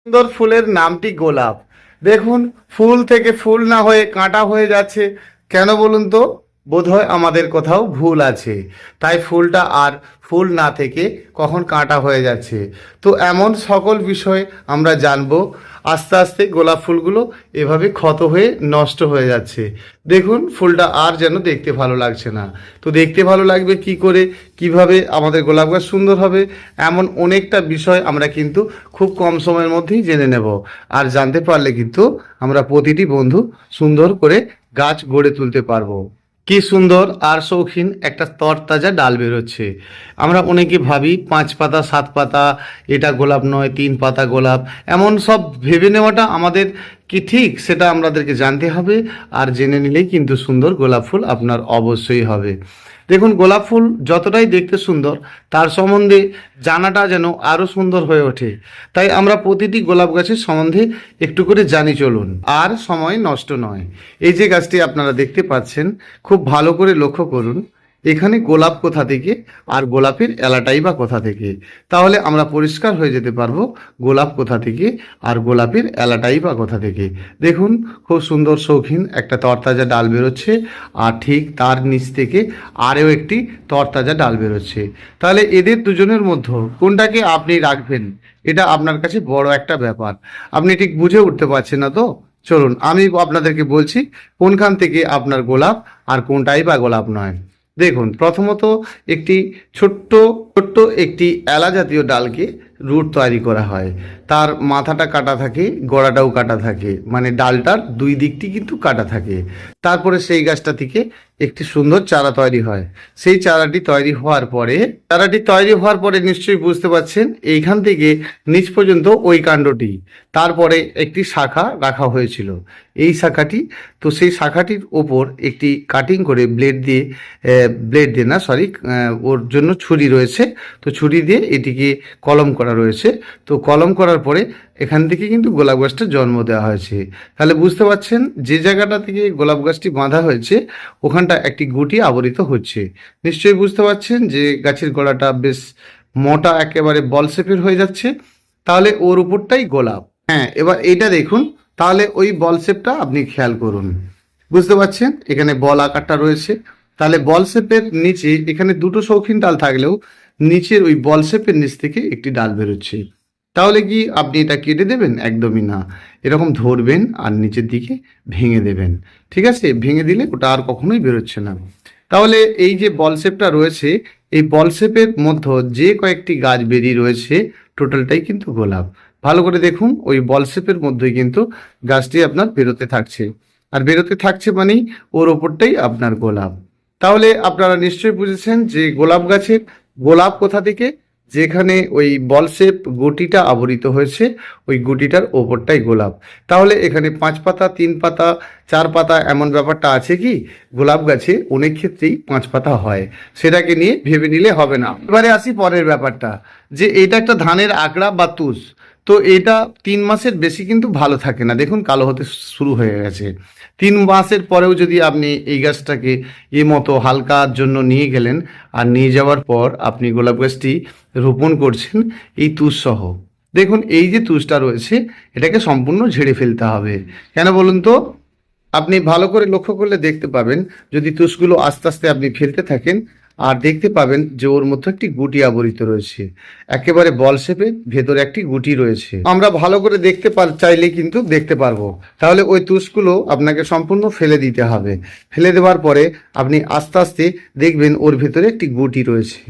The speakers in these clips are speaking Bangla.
সুন্দর ফুলের নামটি গোলাপ। দেখুন, ফুল থেকে ফুল না হয়ে কাঁটা হয়ে যাচ্ছে কেন বলুন তো? বোধহয় আমাদের কোথাও ভুল আছে, তাই ফুলটা আর ফুল না থেকে কখন কাঁটা হয়ে যাচ্ছে। তো এমন সকল বিষয় আমরা জানবো। আস্তে আস্তে গোলাপ ফুলগুলো এভাবে ক্ষত হয়ে নষ্ট হয়ে যাচ্ছে। দেখুন, ফুলটা আর যেন দেখতে ভালো লাগছে না। তো দেখতে ভালো লাগবে কি করে, কিভাবে আমাদের গোলাপ গাছ সুন্দর হবে, এমন অনেকটা বিষয় আমরা কিন্তু খুব কম সময়ের মধ্যেই জেনে নেব। আর জানতে পারলে কিন্তু আমরা প্রতিটি বন্ধু সুন্দর করে গাছ গড়ে তুলতে পারবো। কি সুন্দর আর শৌখিন একটা তরতাজা ডাল বেরোচ্ছে। আমরা অনেকে ভাবি 5 পাতা 7 পাতা এটা গোলাপ নয়, 3 পাতা গোলাপ, এমন সব ভেবে নেওয়াটা আমাদের কি ঠিক, সেটা আমাদেরকে জানতে হবে। আর জেনে নিলেই কিন্তু সুন্দর গোলাপ ফুল আপনার অবশ্যই হবে। দেখুন, গোলাপ ফুল যতটাই দেখতে সুন্দর, তার সম্বন্ধে জানাটা যেন আরও সুন্দর হয়ে ওঠে। তাই আমরা প্রতিটি গোলাপ গাছের সম্বন্ধে একটু করে জানি চলুন, আর সময় নষ্ট নয়। এই যে গাছটি আপনারা দেখতে পাচ্ছেন, খুব ভালো করে লক্ষ্য করুন। এখানে গোলাপ কোথা থেকে আর গোলাপের এলাটাই বা কোথা থেকে, তাহলে আমরা পরিষ্কার হয়ে যেতে পারবো গোলাপ কোথা থেকে আর গোলাপের এলাটাই বা কোথা থেকে। দেখুন, খুব সুন্দর শৌখিন একটা তরতাজা ডাল বেরোচ্ছে, আর ঠিক তার নিচ থেকে আরও একটি তরতাজা ডাল বেরোচ্ছে। তাহলে এদের দুজনের মধ্যে কোনটাকে আপনি রাখবেন, এটা আপনার কাছে বড় একটা ব্যাপার। আপনি ঠিক বুঝে উঠতে পারছেন না তো? চলুন আমি আপনাদেরকে বলছি কোনখান থেকে আপনার গোলাপ আর কোনটাই বা গোলাপ নয়। দেখুন, প্রথমত একটি ছোট্ট ছোট্ট একটি এলা জাতীয় ডালকে রুট তৈরি করা হয়। তার মাথাটা কাটা থাকে, গোড়াটাও কাটা থাকে, মানে ডালটার দুই দিকটি কিন্তু কাটা থাকে। তারপরে সেই গাছটা থেকে একটি সুন্দর চারা তৈরি হয়। সেই চারাটি তৈরি হওয়ার পরে নিশ্চয়ই বুঝতে পারছেন, এইখান থেকে নিচ পর্যন্ত ওই কাণ্ডটি, তারপরে একটি শাখা রাখা হয়েছিল। এই শাখাটি, তো সেই শাখাটির ওপর একটি কাটিং করে ব্লেড দিয়ে না, সরি, ওর জন্য ছুরি রয়েছে। তো ছুরি দিয়ে এটিকে কলম করা রয়েছে। তো কলম করার পরে এখান থেকে কিন্তু গোলাপ গাছটা জন্ম দেওয়া হয়েছে। তাহলে বুঝতে পারছেন, যে জায়গাটা থেকে গোলাপ গাছটি বাঁধা হয়েছে ওখানটা একটি গুটি আবরিত হচ্ছে। নিশ্চয়ই বুঝতে পারছেন যে গাছের গোড়াটা বেশ মোটা, একেবারে বল শেপের হয়ে যাচ্ছে। তাহলে ওর উপরটাই গোলাপ। হ্যাঁ, এবার এইটা দেখুন, তাহলে ওই বল শেপটা আপনি খেয়াল করুন। বুঝতে পারছেন, এখানে বল আকারটা রয়েছে। তাহলে বল শেপের নিচে এখানে দুটো শৌখিন ডাল থাকলেও নিচের ওই বল শেপের নিচ থেকে একটি ডাল বেরোচ্ছে। তাহলে কি আপনি এটা কেটে দেবেন? একদমই না। এরকম ধরবেন আর নিচের দিকে ভেঙে দেবেন। ঠিক আছে? ভেঙে দিলে ওটা আর কখনোই বেরোচ্ছে না। তাহলে এই যে বল শেপটা রয়েছে, এই বল শেপের মধ্যে যে কয়েকটি গাছ বেরিয়ে রয়েছে, টোটালটাই কিন্তু গোলাপ। ভালো করে দেখুন, ওই বল শেপের মধ্যেই কিন্তু গাছটি আপনার বেরোতে থাকছে। আর বেরোতে থাকছে মানেই ওর ওপরটাই আপনার গোলাপ। তাহলে আপনারা নিশ্চয়ই বুঝেছেন যে গোলাপ গাছের গোলাপ কোথা থেকে, যেখানে ওই বল শেপ গুটিটা আবরিত হয়েছে, ওই গুটিটার ওপরটাই গোলাপ। তাহলে এখানে 5 পাতা 3 পাতা 4 পাতা এমন ব্যাপারটা আছে কি? গোলাপ গাছে অনেক ক্ষেত্রেই 5 পাতা হয়, সেটাকে নিয়ে ভেবে নিলে হবে না। এবারে আসি পরের ব্যাপারটা, যে এটা একটা ধানের আঁকড়া বা তুষ। তো এটা 3 মাসের বেশি কিন্তু ভালো থাকে না। দেখুন, কালো হতে শুরু হয়ে গেছে। 3 মাসের পরেও যদি আপনি এই গাছটাকে মতো হালকার জন্য নিয়ে গেলেন, আর নিয়ে যাওয়ার পর আপনি গোলাপ গাছটি রোপণ করছেন এই তুষ সহ, দেখুন এই যে তুষটা রয়েছে এটাকে সম্পূর্ণ ঝেড়ে ফেলতে হবে। কেন বলুন তো? আপনি ভালো করে লক্ষ্য করলে দেখতে পাবেন, যদি তুষগুলো আস্তে আস্তে আপনি ফেলতে থাকেন, আর দেখতে পাবেন যে ওর মধ্যে একটি গুটি আবরিত রয়েছে, একেবারে বল শেপে ভেতরে একটি গুটি রয়েছে। আমরা ভালো করে চাইলে কিন্তু দেখতে পারবো। তাহলে ওই তুষগুলো আপনাকে সম্পূর্ণ ফেলে দিতে হবে। ফেলে দেওয়ার পরে আপনি আস্তে আস্তে দেখবেন ওর ভেতরে একটি গুটি রয়েছে,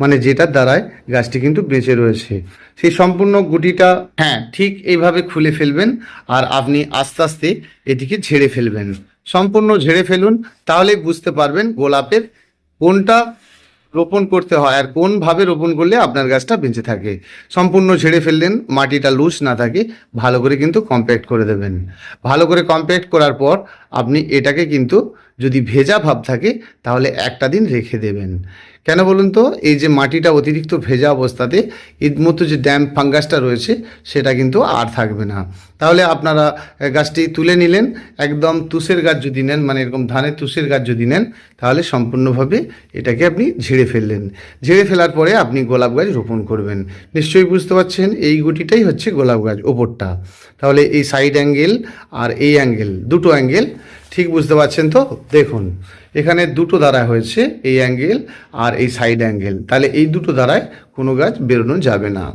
মানে যেটার দ্বারায় গাছটি কিন্তু বেঁচে রয়েছে। সেই সম্পূর্ণ গুটিটা, হ্যাঁ, ঠিক এইভাবে খুলে ফেলবেন, আর আপনি আস্তে আস্তে এটিকে ঝেড়ে ফেলবেন। সম্পূর্ণ ঝেড়ে ফেলুন, তাহলেই বুঝতে পারবেন গোলাপের কোনটা রোপণ করতে হয় আর কোনভাবে রোপণ করলে আপনার গাছটা বেঁচে থাকে। সম্পূর্ণ ঝেড়ে ফেললেন, মাটিটা লুজ না থাকে, ভালো করে কিন্তু কম্প্যাক্ট করে দেবেন। ভালো করে কম্প্যাক্ট করার পর আপনি এটাকে কিন্তু, যদি ভেজা ভাব থাকে তাহলে একটা দিন রেখে দেবেন। কেন বলুন তো, এই যে মাটিটা অতিরিক্ত ভেজা অবস্থাতে এর মতো যে ড্যাম্প ফাঙ্গাসটা রয়েছে সেটা কিন্তু আর থাকবে না। তাহলে আপনারা গাছটি তুলে নিলেন। একদম তুষের গাছ যদি নেন, মানে এরকম ধানের তুষের গাছ যদি নেন, তাহলে সম্পূর্ণভাবে এটাকে আপনি ঝেড়ে ফেললেন। ঝেড়ে ফেলার পরে আপনি গোলাপ গাছ রোপণ করবেন। নিশ্চয়ই বুঝতে পারছেন এই গুটিটাই হচ্ছে গোলাপ গাছ ওপরটা। তাহলে এই সাইড অ্যাঙ্গেল আর এই অ্যাঙ্গেল, দুটো অ্যাঙ্গেল ঠিক বুঝতে পারছেন তো? দেখুন এখানে দুটো দ্বারায় হয়েছে, এই অ্যাঙ্গেল আর এই সাইড অ্যাঙ্গেল। তাহলে এই দুটো দ্বারায় কোনো গাছ বেরোনো যাবে না।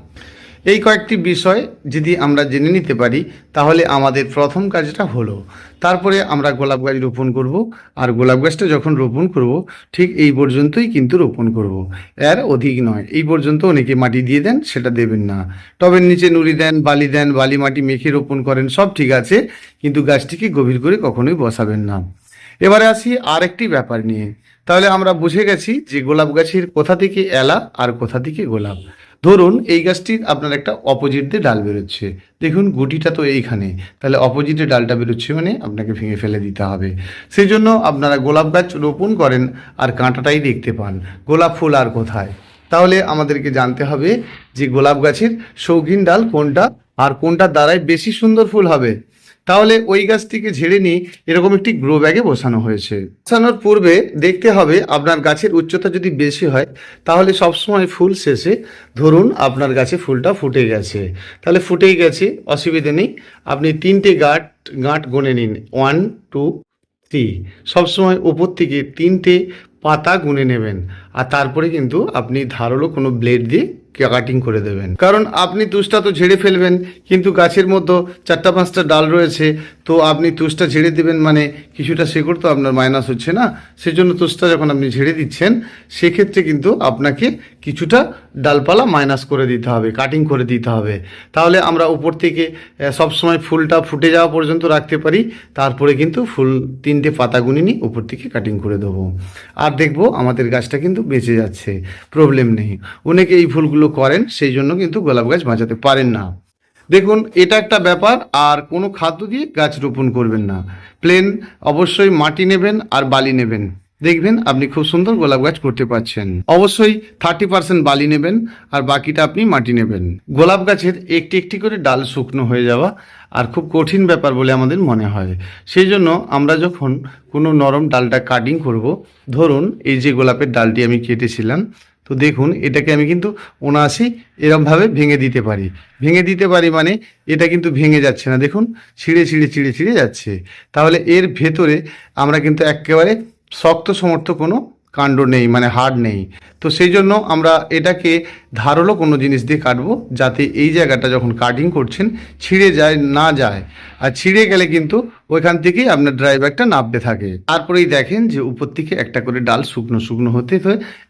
এই কয়েকটি বিষয় যদি আমরা জেনে নিতে পারি তাহলে আমাদের প্রথম কাজটা হলো। তারপরে আমরা গোলাপ গাছ রোপণ করব। আর গোলাপ গাছটা যখন রোপণ করব ঠিক এই পর্যন্তই কিন্তু রোপণ করব, এর অধিক নয়। এই পর্যন্ত অনেকে মাটি দিয়ে দেন, সেটা দেবেন না। টবের নিচে নুড়ি দেন, বালি মাটি মেখে রোপণ করেন, সব ঠিক আছে, কিন্তু গাছটিকে গভীর করে কখনোই বসাবেন না। এবারে আসি আরেকটি ব্যাপার নিয়ে। তাহলে আমরা বুঝে গেছি যে গোলাপ গাছের কোথা থেকে এলা আর কোথা থেকে গোলাপ। ধরুন এই গাছটির আপনার একটা অপোজিট দিয়ে ডাল বেরোচ্ছে, দেখুন গুটিটা তো এইখানে, তাহলে অপোজিটে ডালটা বেরোচ্ছে মানে আপনাকে ভেঙে ফেলে দিতে হবে। সেই জন্য আপনারা গোলাপ গাছ রোপণ করেন আর কাঁটাটাই দেখতে পান, গোলাপ ফুল আর কোথায়। তাহলে আমাদেরকে জানতে হবে যে গোলাপ গাছের শৌখিন ডাল কোনটা আর কোনটার দ্বারাই বেশি সুন্দর ফুল হবে। তাহলে ওই গাছটিকে ঝেড়ে নিয়ে এরকম একটি গ্রো ব্যাগে বসানো হয়েছে। বসানোর পূর্বে দেখতে হবে আপনার গাছের উচ্চতা যদি বেশি হয় তাহলে সবসময় ফুল শেষে, ধরুন আপনার গাছে ফুলটা ফুটে গেছে, তাহলে ফুটেই গেছে, অসুবিধে নেই, আপনি 3টে গাঁট গুনে নিন, 1 2 3। সবসময় উপর থেকে 3টে পাতা গুনে নেবেন। আর তারপরে কিন্তু আপনি ধারালো কোনো ব্লেড দিয়ে কাটিং করে দেবেন। কারণ আপনি তুষটা তো ঝেড়ে ফেলবেন, কিন্তু গাছের মধ্যে 4-5টা ডাল রয়েছে, তো আপনি তুষটা ঝেড়ে দেবেন মানে কিছুটা শেকড় তো আপনার মাইনাস হচ্ছে না। সেজন্য তুষটা যখন আপনি ঝেড়ে দিচ্ছেন সেক্ষেত্রে কিন্তু আপনাকে কিছুটা ডালপালা মাইনাস করে দিতে হবে, কাটিং করে দিতে হবে। তাহলে আমরা উপর থেকে সবসময় ফুলটা ফুটে যাওয়া পর্যন্ত রাখতে পারি, তারপরে কিন্তু ফুল 3টে পাতা গুনে নিয়ে উপর থেকে কাটিং করে দেবো। আর দেখবো আমাদের গাছটা কিন্তু বেঁচে যাচ্ছে, প্রবলেম নেই। অনেকে এই ফুলগুলো করেন, সেই জন্য কিন্তু গোলাপ গাছ বাঁচাতে পারেন না। দেখুন এটা একটা ব্যাপার। আর কোনো খাদ্য দিয়ে গাছ রোপণ করবেন না, প্লেন অবশ্যই মাটি নেবেন আর বালি নেবেন, দেখবেন আপনি খুব সুন্দর গোলাপ গাছ করতে পারছেন। অবশ্যই 30% বালি নেবেন আর বাকিটা আপনি মাটি নেবেন। গোলাপ গাছের একটি একটি করে ডাল শুকনো হয়ে যাওয়া আর খুব কঠিন ব্যাপার বলে আমাদের মনে হয়। সেই জন্য আমরা যখন কোনো নরম ডালটা কাটিং করব, ধরুন এই যে গোলাপের ডালটি আমি কেটেছিলাম, তো দেখুন এটাকে আমি কিন্তু 79 এরমভাবে ভেঙে দিতে পারি মানে এটা কিন্তু ভেঙে যাচ্ছে না, দেখুন ছিঁড়ে যাচ্ছে। তাহলে এর ভেতরে আমরা কিন্তু একেবারে শক্ত সমর্থ কোনো কাণ্ড নেই, মানে হাড় নেই। তো সেই জন্য আমরা এটাকে ধারালো কোনো জিনিস দিয়ে কাটবো, যাতে এই জায়গাটা যখন কাটিং করছেন ছিঁড়ে না যায়। আর ছিঁড়ে গেলে কিন্তু ওইখান থেকেই আপনার ড্রাই ব্যাগটা নাবতে থাকে। তারপরেই দেখেন যে উপর থেকে একটা করে ডাল শুকনো হতে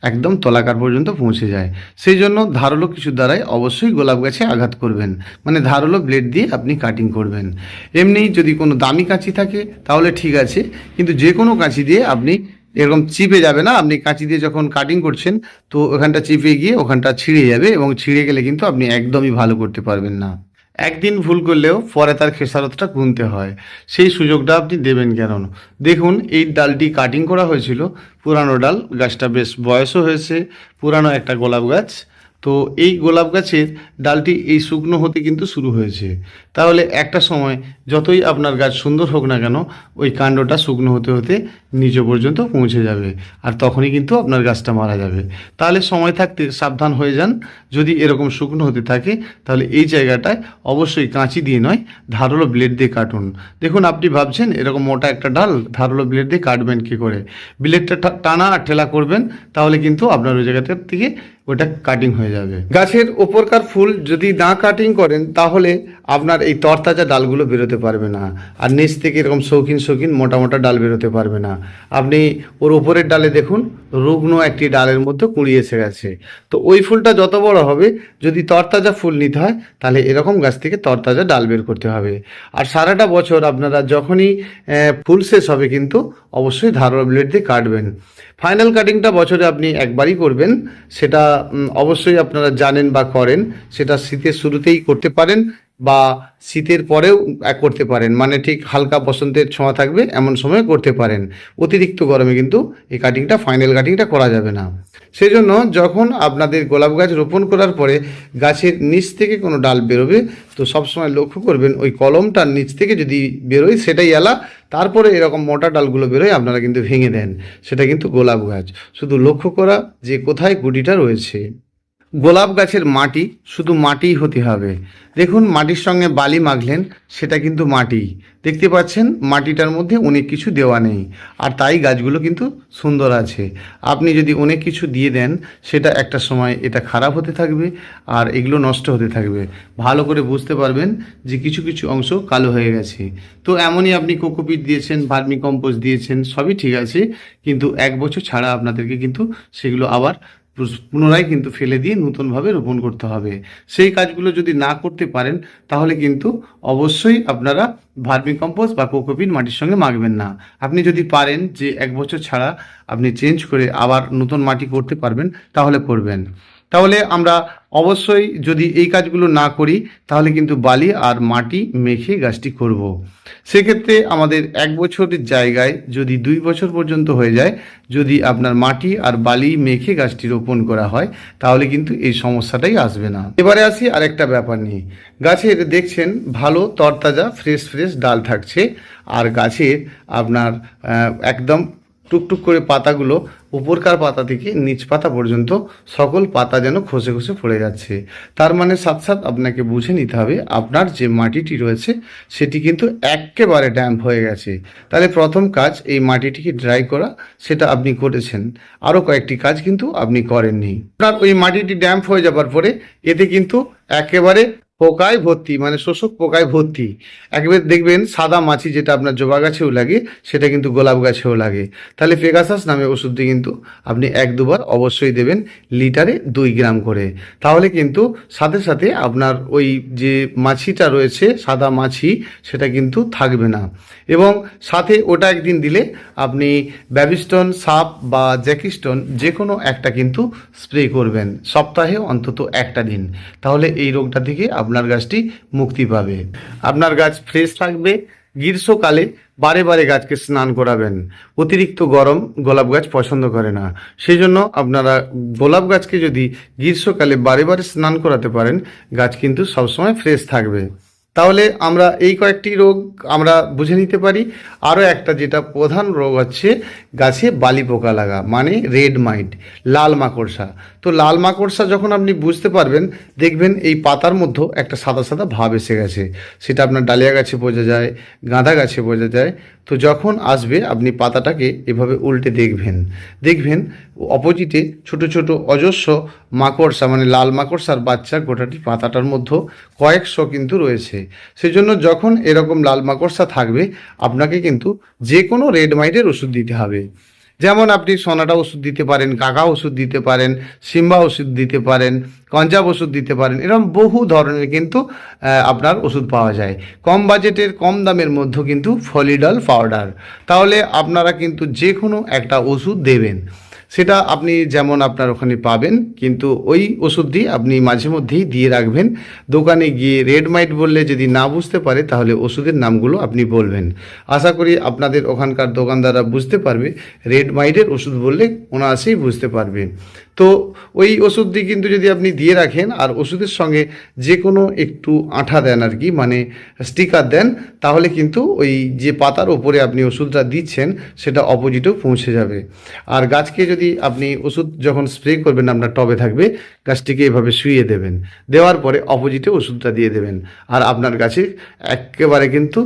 একদম তলাকার পর্যন্ত পৌঁছে যায়। সেই জন্য ধারালো কিছু দ্বারাই অবশ্যই গোলাপ গাছে আঘাত করবেন, মানে ধারালো ব্লেড দিয়ে আপনি কাটিং করবেন। এমনি যদি কোনো দামি কাঁচি থাকে তাহলে ঠিক আছে, কিন্তু যে কোনো কাঁচি দিয়ে আপনি এরকম চিপে যাবে না। আপনি কাঁচি দিয়ে যখন কাটিং করছেন তো ওখানটা চিপে গিয়ে ওখানটা ছিঁড়ে যাবে, এবং ছিঁড়ে গেলে কিন্তু আপনি একদমই ভালো করতে পারবেন না। একদিন ভুল করলেও পরে তার খেসারতটা গুনতে হয়, সেই সুযোগটা আপনি দেবেন কেন? দেখুন এই ডালটি কাটিং করা হয়েছিল, পুরানো ডাল, গাছটা বেশ বয়সও হয়েছে, পুরানো একটা গোলাপ গাছ। তো এই গোলাপ গাছের ডালটি এই শুকনো হতে কিন্তু শুরু হয়েছে। তাহলে একটা সময় যতই আপনার গাছ সুন্দর হোক না কেন, ওই কাণ্ডটা শুকনো হতে নিচ পর্যন্ত পৌঁছে যাবে, আর তখনই কিন্তু আপনার গাছটা মারা যাবে। তাহলে সময় থাকতে সাবধান হয়ে যান। যদি এরকম শুকনো হতে থাকে তাহলে এই জায়গাটায় অবশ্যই কাঁচি দিয়ে নয়, ধারালো ব্লেড দিয়ে কাটুন। দেখুন আপনি ভাবছেন এরকম মোটা একটা ডাল ধারালো ব্লেড দিয়ে কাটবেন কী করে? ব্লেডটা টানা আর ঠেলা করবেন, তাহলে কিন্তু আপনার ওই জায়গাটার থেকে ওটা কাটিং হয়ে যাবে। গাছের ওপরকার ফুল যদি না কাটিং করেন তাহলে আপনার এই তরতাজা ডালগুলো বেরোতে পারবে না, আর নিচ থেকে এরকম শৌখিন মোটা ডাল বেরোতে পারবে না। আপনি ওর ওপরের ডালে দেখুন রুগ্ন একটি ডালের মধ্যে কুঁড়ি এসে গেছে। তো ওই ফুলটা যত বড় হবে, যদি তরতাজা ফুল নিতে হয় তাহলে এরকম গাছ থেকে তরতাজা ডাল বের করতে হবে। আর সারাটা বছর আপনারা যখনই ফুল শেষ হবে কিন্তু অবশ্যই ধারালো ব্লেড দিয়ে কাটবেন। ফাইনাল কাটিংটা বছরে আপনি একবারই করবেন, সেটা অবশ্যই আপনারা জানেন বা করেন, সেটা শীতের শুরুতেই করতে পারেন, বা শীতের পরেও করতে পারেন, মানে ঠিক হালকা বসন্তের ছোঁয়া থাকবে এমন সময় করতে পারেন। অতিরিক্ত গরমে কিন্তু এই কাটিংটা, ফাইনাল কাটিংটা করা যাবে না। সেই জন্য যখন আপনাদের গোলাপ গাছ রোপণ করার পরে গাছের নিচ থেকে কোনো ডাল বেরোবে, তো সবসময় লক্ষ্য করবেন ওই কলমটার নিচ থেকে যদি বেরোয় সেটাই এলা, তারপরে এরকম মোটা ডালগুলো বেরোয় আপনারা কিন্তু ভেঙে দেন, সেটা কিন্তু গোলাপ গাছ। শুধু লক্ষ্য করা যে কোথায় গুটিটা রয়েছে। গোলাপ গাছের মাটি শুধু মাটিই হতে হবে। দেখুন মাটির সঙ্গে বালি মাখলেন, সেটা কিন্তু মাটি। দেখতে পাচ্ছেন মাটিটার মধ্যে অনেক কিছু দেওয়া নেই, আর তাই গাছগুলো কিন্তু সুন্দর আছে। আপনি যদি অনেক কিছু দিয়ে দেন, সেটা একটা সময় এটা খারাপ হতে থাকবে আর এগুলো নষ্ট হতে থাকবে। ভালো করে বুঝতে পারবেন যে কিছু কিছু অংশ কালো হয়ে গেছে। তো এমনই আপনি কোকোপিট দিয়েছেন, ভার্মি কম্পোস্ট দিয়েছেন, সবই ঠিক আছে, কিন্তু 1 বছর ছাড়া আপনাদেরকে কিন্তু সেগুলো আবার পুনরায় কিন্তু ফেলে দিয়ে নতুনভাবে রোপণ করতে হবে। সেই কাজগুলো যদি না করতে পারেন, তাহলে কিন্তু অবশ্যই আপনারা ভার্মি কম্পোস্ট বা কোকোপিট মাটির সঙ্গে মাখবেন না। আপনি যদি পারেন যে 1 বছর ছাড়া আপনি চেঞ্জ করে আবার নতুন মাটি করতে পারবেন, তাহলে করবেন। তাহলে আমরা অবশ্যই যদি এই কাজগুলো না করি, তাহলে কিন্তু বালি আর মাটি মেখে গাছটি করব। সেক্ষেত্রে আমাদের 1 বছরের জায়গায় যদি 2 বছর পর্যন্ত হয়ে যায়, যদি আপনার মাটি আর বালি মেখে গাছটি রোপণ করা হয়, তাহলে কিন্তু এই সমস্যাটাই আসবে না। এবারে আসি আরেকটা ব্যাপার নিয়ে। গাছের দেখছেন ভালো তরতাজা ফ্রেশ ফ্রেশ ডাল থাকছে, আর গাছের আপনার একদম টুকটুক করে পাতাগুলো উপরকার পাতা থেকে নিচ পাতা পর্যন্ত সকল পাতা যেন খসে খসে পড়ে যাচ্ছে। তার মানে সাথ সাথ আপনাকে বুঝে নিতে হবে আপনার যে মাটিটি রয়েছে সেটি কিন্তু একেবারে ড্যাম্প হয়ে গেছে। তাহলে প্রথম কাজ এই মাটিটিকে ড্রাই করা, সেটা আপনি করেছেন। আরও কয়েকটি কাজ কিন্তু আপনি করেননি। আপনার ওই মাটিটি ড্যাম্প হয়ে যাবার পরে এতে কিন্তু একেবারে পোকায় ভর্তি, মানে শোষক পোকায় ভর্তি। একেবারে দেখবেন সাদা মাছি, যেটা আপনার জবা গাছেও লাগে সেটা কিন্তু গোলাপ গাছেও লাগে। তাহলে পেগাসাস নামে ওষুধটি কিন্তু আপনি 1-2 বার অবশ্যই দেবেন, লিটারে 2 গ্রাম করে। তাহলে কিন্তু সাথে সাথে আপনার ওই যে মাছিটা রয়েছে সাদা মাছি, সেটা কিন্তু থাকবে না। এবং সাথে ওটা একদিন দিলে আপনি ব্যাবিস্টন সাপ বা জ্যাকিস্টন যে কোনো একটা কিন্তু স্প্রে করবেন সপ্তাহে অন্তত একটা দিন। তাহলে এই রোগটা থেকে আপনার গাছটি মুক্তি পাবে, আপনার গাছ ফ্রেশ থাকবে। গ্রীষ্মকালে বারে বারে গাছকে স্নান করাবেন। অতিরিক্ত গরম গোলাপ গাছ পছন্দ করে না। সেই জন্য আপনারা গোলাপ গাছকে যদি গ্রীষ্মকালে বারে বারে স্নান করাতে পারেন, গাছ কিন্তু সবসময় ফ্রেশ থাকবে। তাহলে আমরা এই কয়েকটি রোগ আমরা বুঝে নিতে পারি। আরও একটা যেটা প্রধান রোগ হচ্ছে গাছে বালি পোকা লাগা, মানে রেড মাইট, লাল মাকড়সা। তো লাল মাকড়সা যখন আপনি বুঝতে পারবেন, দেখবেন এই পাতার মধ্যে একটা সাদা সাদা ভাব এসে গেছে। সেটা আপনার ডালিয়া গাছে বোঝা যায়, গাঁদা গাছে বোঝা যায়। তো যখন আসবে আপনি পাতাটাকে এভাবে উল্টে দেখবেন, দেখবেন অপোজিটে ছোট ছোট অজস্র মাকড়সা, মানে লাল মাকড়সার বাচ্চা গোটাটি পাতাটার মধ্যে কয়েকশো কিন্তু রয়েছে। সেই জন্য যখন এরকম লাল মাকড়সা থাকবে, আপনাকে কিন্তু যে কোনো রেড মাইটের ওষুধ দিতে হবে। যেমন আপনি সোনাটা ওষুধ দিতে পারেন, কাকা ওষুধ দিতে পারেন, সিম্বা ওষুধ দিতে পারেন, কঞ্জাব ওষুধ দিতে পারেন। এরকম বহু ধরনের কিন্তু আপনার ওষুধ পাওয়া যায়। কম বাজেটের কম দামের মধ্যে কিন্তু ফলিডল পাউডার। তাহলে আপনারা কিন্তু যে কোনো একটা ওষুধ দেবেন, সেটা আপনি যেমন আপনার ওখানে পাবেন, কিন্তু ওই ওষুধটি আপনি মাঝে মধ্যেই দিয়ে রাখবেন। দোকানে গিয়ে রেড মাইট বললে যদি না বুঝতে পারে, তাহলে ওষুধের নামগুলো আপনি বলবেন। আশা করি আপনাদের ওখানকার দোকানদাররা বুঝতে পারবে। রেড মাইটের ওষুধ বললে অনায়াসেই বুঝতে পারবে। তো ওই ওষুধটি কিন্তু যদি আপনি দিয়ে রাখেন, আর ওষুধের সঙ্গে যে কোনো একটু আঠা দেন আর কি, মানে স্টিকার দেন, তাহলে কিন্তু ওই যে পাতার ওপরে আপনি ওষুধটা দিচ্ছেন সেটা অপোজিটেও পৌঁছে যাবে। আর গাছকে যদি আপনি ওষুধ যখন স্প্রে করবেন, আপনার টবে থাকবে, গাছটিকে এভাবে শুইয়ে দেবেন, দেওয়ার পরে অপোজিটে ওষুধটা দিয়ে দেবেন, আর আপনার গাছে একেবারে কিন্তু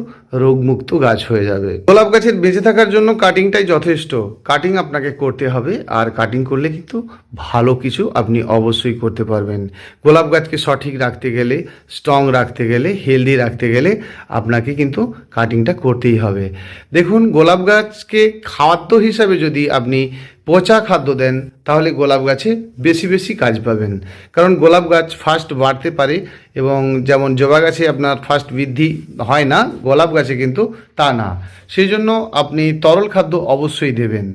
রোগমুক্ত গাছ হয়ে যাবে। গোলাপ গাছের বেঁচে থাকার জন্য কাটিংটাই যথেষ্ট। কাটিং আপনাকে করতে হবে, আর কাটিং করলে কিন্তু ভালো কিছু আপনি অবশ্যই করতে পারবেন। গোলাপ গাছকে সঠিক রাখতে গেলে, স্ট্রং রাখতে গেলে, হেলদি রাখতে গেলে আপনাকে কিন্তু কাটিংটা করতেই হবে। দেখুন, গোলাপ গাছকে খাদ্য হিসাবে যদি আপনি পচা খাদ্য দেন, তাহলে গোলাপ গাছে বেশি বেশি কাজ পাবেন। কারণ গোলাপ গাছ ফার্স্ট বাড়তে পারে, এবং যেমন জবা গাছে আপনার ফার্স্ট বৃদ্ধি হয় না, গোলাপ গাছে কিন্তু তা না। সেই জন্য আপনি তরল খাদ্য অবশ্যই দেবেন।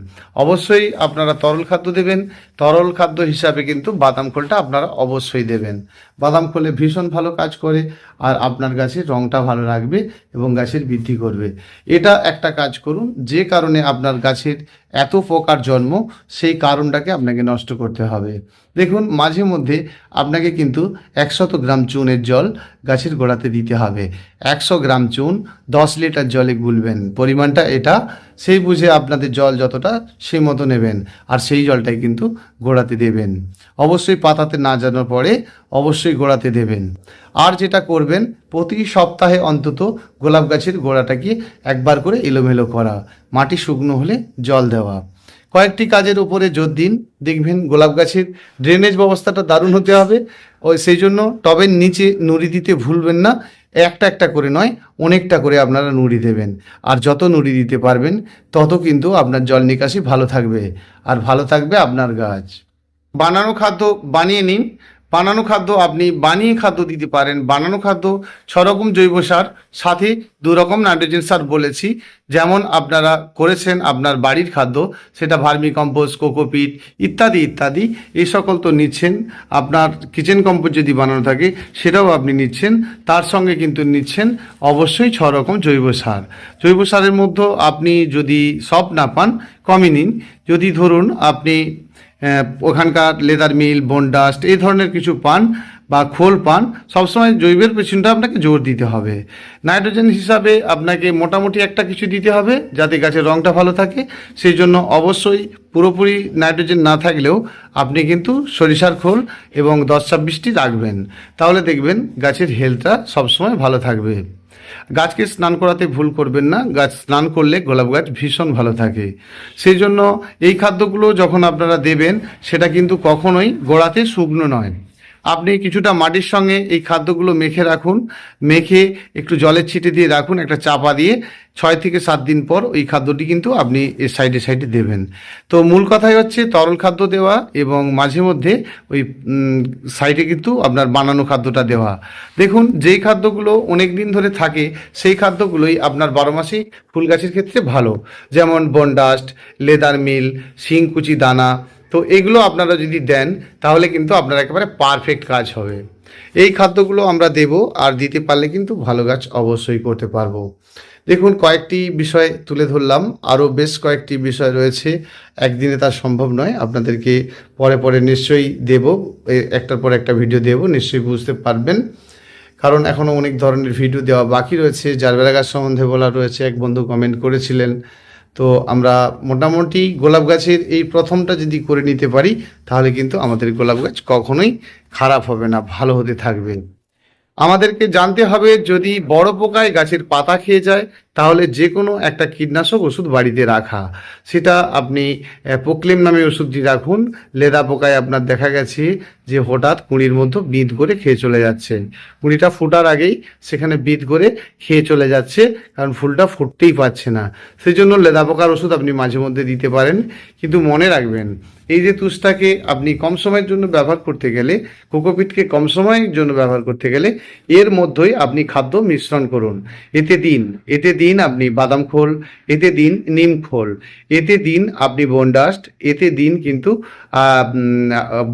অবশ্যই আপনারা তরল খাদ্য দেবেন। তরল খাদ্য হিসাবে কিন্তু বাদাম খোলটা আপনারা অবশ্যই দেবেন। বাদাম খোলে ভীষণ ভালো কাজ করে। আর আপনার গাছের রঙটা ভালো রাখবে এবং গাছের বৃদ্ধি করবে। এটা একটা কাজ করুন, যে কারণে আপনার গাছের এত পোকার জন্ম, সেই কারণটাকে আপনাকে নষ্ট করতে হবে। দেখুন, মাঝে মধ্যে আপনাকে কিন্তু 100 গ্রাম চুনের জল গাছের গোড়াতে দিতে হবে। 100 গ্রাম চুন 10 লিটার জলে গুলবেন, পরিমাণটা এটা। সেই বুঝে আপনাদের জল যতটা সেই মতো নেবেন, আর সেই জলটাই কিন্তু গোড়াতে দেবেন। অবশ্যই পাতাতে না জানার পরে অবশ্যই গোড়াতে দেবেন। আর যেটা করবেন, প্রতি সপ্তাহে অন্তত গোলাপ গাছের গোড়াটাকে একবার করে এলোমেলো করা, মাটি শুকনো হলে জল দেওয়া। কয়েকটি কাজের উপরে জোর দিন, দেখবেন গোলাপ গাছের ড্রেনেজ ব্যবস্থাটা দারুণ হতে হবে। সেই জন্য টবের নিচে নুড়ি দিতে ভুলবেন না। একটা একটা করে নয়, অনেকটা করে আপনারা নুড়ি দেবেন। আর যত নুড়ি দিতে পারবেন তত কিন্তু আপনার জল নিকাশি ভালো থাকবে, আর ভালো থাকবে আপনার গাছ। বানানো খাদ্য বানিয়ে নিন। বানানো খাদ্য আপনি বানিয়ে খাদ্য দিতে পারেন। বানানো খাদ্য 6 রকম জৈব সার, সাথে 2 রকম নাইট্রোজেন সার বলেছি। যেমন আপনারা করেছেন আপনার বাড়ির খাদ্য, সেটা ভার্মি কম্পোস্ট, কোকোপিট ইত্যাদি ইত্যাদি, এই সকল তো নিচ্ছেন। আপনার কিচেন কম্পোস্ট যদি বানানো থাকে সেটাও আপনি নিচ্ছেন। তার সঙ্গে কিন্তু নিচ্ছেন অবশ্যই 6 রকম জৈব সার। জৈব সারের মধ্যে আপনি যদি সব না পান, কমই নিন। যদি ধরুন আপনি ওখানকার লেদার মিল, বনডাস্ট এই ধরনের কিছু পান বা খোল পান, সবসময় জৈবের পেছনটা আপনাকে জোর দিতে হবে। নাইট্রোজেন হিসাবে আপনাকে মোটামুটি একটা কিছু দিতে হবে যাতে গাছের রঙটা ভালো থাকে। সেই জন্য অবশ্যই পুরোপুরি নাইট্রোজেন না থাকলেও আপনি কিন্তু সরিষার খোল এবং 10-26টি রাখবেন, তাহলে দেখবেন গাছের হেলথটা সবসময় ভালো থাকবে। গাছকে স্নান করাতে ভুল করবেন না, গাছ স্নান করলে গোলাপ গাছ ভীষণ ভালো থাকে। সেই জন্য এই খাদ্যগুলো যখন আপনারা দেবেন, সেটা কিন্তু কখনোই গোড়াতে শুকনো নয়। আপনি কিছুটা মাটির সঙ্গে এই খাদ্যগুলো মেখে রাখুন, মেখে একটু জলের ছিটে দিয়ে রাখুন একটা চাপা দিয়ে। 6 থেকে 7 দিন পর ওই খাদ্যটি কিন্তু আপনি এর সাইডে সাইডে দেবেন। তো মূল কথাই হচ্ছে তরল খাদ্য দেওয়া এবং মাঝে মধ্যে ওই সাইডে কিন্তু আপনার বানানো খাদ্যটা দেওয়া। দেখুন, যেই খাদ্যগুলো অনেক দিন ধরে থাকে সেই খাদ্যগুলোই আপনার 12 মাসেই ফুল গাছের ক্ষেত্রে ভালো। যেমন বনডাস্ট, লেদার মিল, শিংকুচি দানা, তো এগুলো আপনারা যদি দেন তাহলে কিন্তু আপনার একেবারে পারফেক্ট কাজ হবে। এই খাদ্যগুলো আমরা দেব, আর দিতে পারলে কিন্তু ভালো গাছ অবশ্যই করতে পারবো। দেখুন, কয়েকটি বিষয় তুলে ধরলাম, আরও বেশ কয়েকটি বিষয় রয়েছে, একদিনে তা সম্ভব নয়। আপনাদেরকে পরে পরে নিশ্চয়ই দেব, একটার পর একটা ভিডিও দেব, নিশ্চয়ই বুঝতে পারবেন। কারণ এখনও অনেক ধরনের ভিডিও দেওয়া বাকি রয়েছে। জারবেরা গাছ সম্বন্ধে বলা রয়েছে, এক বন্ধু কমেন্ট করেছিলেন। তো আমরা মোটামুটি গোলাপ গাছের এই প্রথমটা যদি করে নিতে পারি, তাহলে কিন্তু আমাদের গোলাপ গাছ কখনোই খারাপ হবে না, ভালো হতে থাকবে। আমাদেরকে জানতে হবে, যদি বড় পোকায় গাছের পাতা খেয়ে যায় তাহলে যে কোনো একটা কীটনাশক ওষুধ বাড়িতে রাখা। সেটা আপনি প্রোক্লেম নামে ওষুধটি রাখুন। লেদা পোকায় আপনার দেখা গেছে যে হঠাৎ কুঁড়ির মধ্যে বিঁধ করে খেয়ে চলে যাচ্ছে, কুঁড়িটা ফোটার আগেই সেখানে বিঁধ করে খেয়ে চলে যাচ্ছে, কারণ ফুলটা ফুটতেই পারছে না। সেই জন্য লেদা পোকার ওষুধ আপনি মাঝে মধ্যে দিতে পারেন। কিন্তু মনে রাখবেন, এই যে তুষটাকে আপনি কম সময়ের জন্য ব্যবহার করতে গেলে, কোকোপিটকে কম সময়ের জন্য ব্যবহার করতে গেলে এর মধ্যেই আপনি খাদ্য মিশ্রণ করুন। এতে দিন আপনি বাদাম খোল, এতে দিন নিম খোল, এতে দিন আপনি বনডাস্ট, এতে দিন কিন্তু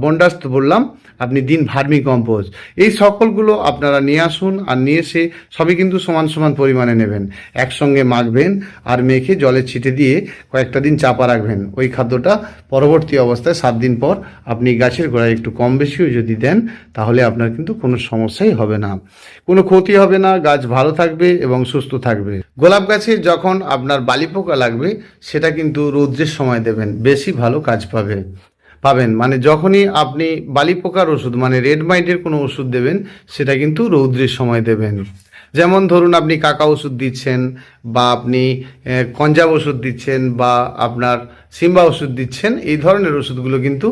বনডাস্ট বললাম, আপনি দিন ভার্মি কম্পোস্ট। এই সকলগুলো আপনারা নিয়ে আসুন, আর নিয়ে এসে সবই কিন্তু সমান সমান পরিমাণে নেবেন, একসঙ্গে মাখবেন, আর মেখে জলে ছিটে দিয়ে কয়েকটা দিন চাপা রাখবেন। ওই খাদ্যটা পরবর্তী অবস্থায় 7 দিন পর আপনি গাছের গোড়ায় একটু কম বেশিও যদি দেন, তাহলে আপনার কিন্তু কোনো সমস্যাই হবে না, কোনো ক্ষতি হবে না, গাছ ভালো থাকবে এবং সুস্থ থাকবে। গোলাপ গাছে যখন আপনার বালি পোকা লাগবে, সেটা কিন্তু রৌদ্রের সময় দেবেন, বেশি ভালো কাজ পাবেন। মানে যখনই আপনি বালি পোকার ওষুধ মানে রেড মাইটের কোনো ওষুধ দেবেন, সেটা কিন্তু রৌদ্রের সময় দেবেন। যেমন ধরুন আপনি কাকা ওষুধ দিচ্ছেন, বা আপনি কঞ্জাব ওষুধ দিচ্ছেন, বা আপনার সিম্বা ওষুধ দিচ্ছেন, এই ধরনের ওষুধগুলো কিন্তু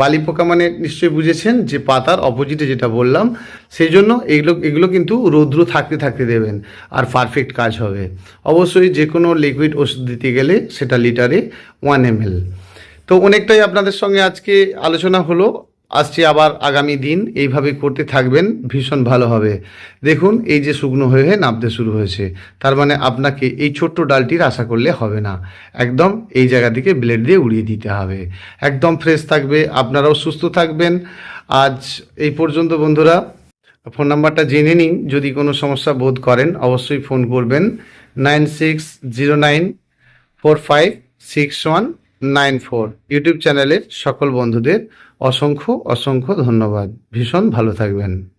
বালি পোকা মানে নিশ্চয়ই বুঝেছেন যে পাতার অপোজিটে যেটা বললাম, সেই জন্য এগুলো কিন্তু রৌদ্র থাকতে থাকতে দেবেন, আর পারফেক্ট কাজ হবে। অবশ্যই যে কোনো লিকুইড ওষুধ দিতে গেলে সেটা লিটারে 1 ml। তো অনেকটাই আপনাদের সঙ্গে আজকে আলোচনা হলো। আসছে আবার আগামী দিন, এইভাবে করতে থাকবেন, ভীষণ ভালো হবে। দেখুন, এই যে শুকনো হয়ে নামতে শুরু হয়েছে, তার মানে আপনাকে এই ছোট্ট ডালটির আশা করলে হবে না, একদম এই জায়গা থেকে ব্লেড দিয়ে উড়িয়ে দিতে হবে। একদম ফ্রেশ থাকবে, আপনারাও সুস্থ থাকবেন। আজ এই পর্যন্ত বন্ধুরা, ফোন নাম্বারটা জেনে নিন, যদি কোনো সমস্যা বোধ করেন অবশ্যই ফোন করবেন। 9609456194। ইউটিউব চ্যানেলের সকল বন্ধুদের অসংখ্য অসংখ্য ধন্যবাদ। ভীষণ ভালো থাকবেন।